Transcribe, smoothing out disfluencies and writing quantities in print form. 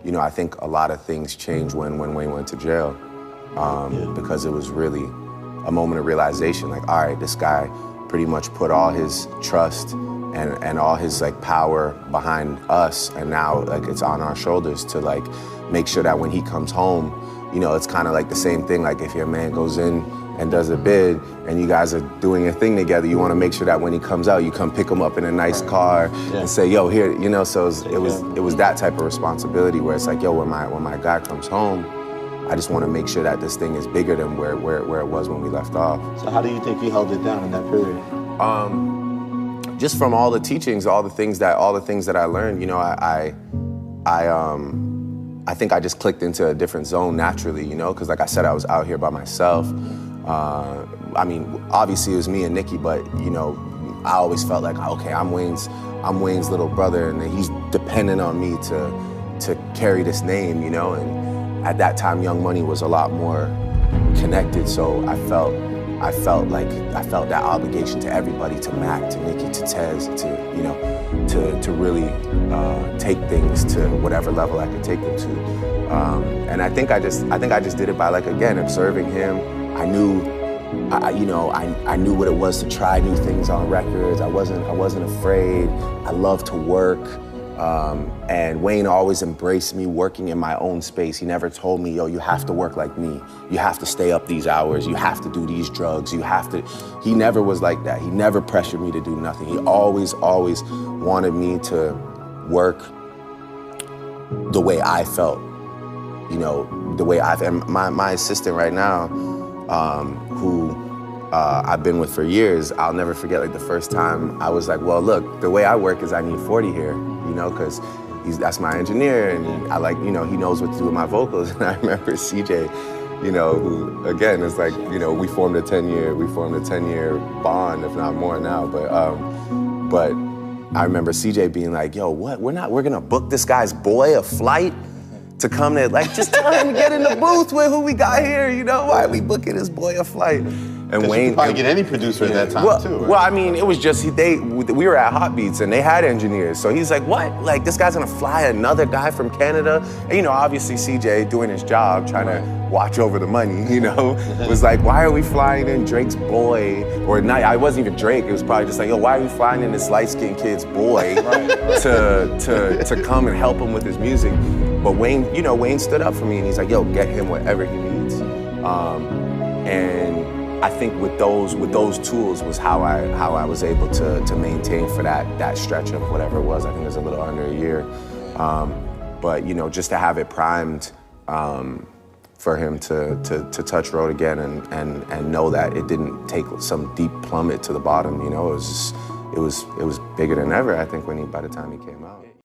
you know, I think a lot of things changed when Wayne went to jail, because it was really a moment of realization, like, all right, this guy pretty much put all his trust and all his like power behind us, and now like it's on our shoulders to like make sure that when he comes home, you know, it's kind of like the same thing, like if your man goes in and does a bid and you guys are doing a thing together, you want to make sure that when he comes out, you come pick him up in a nice car and say, yo, here, you know, so it was that type of responsibility where it's like, yo, when my guy comes home, I just want to make sure that this thing is bigger than where it was when we left off. So how do you think you held it down in that period? Just from all the teachings, all the things that I learned, you know, I think I just clicked into a different zone naturally, you know, because like I said, I was out here by myself. I mean, obviously it was me and Nikki, but you know, I always felt like, okay, I'm Wayne's little brother, and he's dependent on me to carry this name, you know. And at that time, Young Money was a lot more connected, so I felt that obligation to everybody, to Mac, to Nikki, to Tez, to you know, to really take things to whatever level I could take them to. And I think I just did it by, like, again, observing him. I knew what it was to try new things on records. I wasn't afraid. I loved to work. And Wayne always embraced me working in my own space. He never told me, yo, you have to work like me. You have to stay up these hours. You have to do these drugs. You have to. He never was like that. He never pressured me to do nothing. He always wanted me to work the way I felt. You know, the way and my assistant right now, who I've been with for years, I'll never forget, like, the first time I was like, well, look, the way I work is I need 40 here, you know, because that's my engineer, and I like, you know, he knows what to do with my vocals. And I remember CJ, you know, who, again, is like, you know, we formed a 10-year bond, if not more now, but I remember CJ being like, yo, what, we're gonna book this guy's boy a flight to come to, like, just tell him to get in the booth with who we got here, you know? Why are we booking this boy a flight? And Wayne, you could probably get any producer at that time, too, right? Well, I mean, it was just, we were at Hot Beats and they had engineers. So he's like, what? Like, this guy's gonna fly another guy from Canada? And, you know, obviously CJ doing his job, trying to watch over the money, you know, was like, why are we flying in Drake's boy? Or not, I wasn't even Drake, it was probably just like, yo, why are we flying in this light-skinned kid's boy to come and help him with his music? But Wayne, you know, Wayne stood up for me and he's like, yo, get him whatever he needs. And I think with those tools was how I was able to maintain for that stretch of whatever it was. I think it was a little under a year. But you know, just to have it primed for him to touch road again and know that it didn't take some deep plummet to the bottom. You know, it was bigger than ever. I think by the time he came out.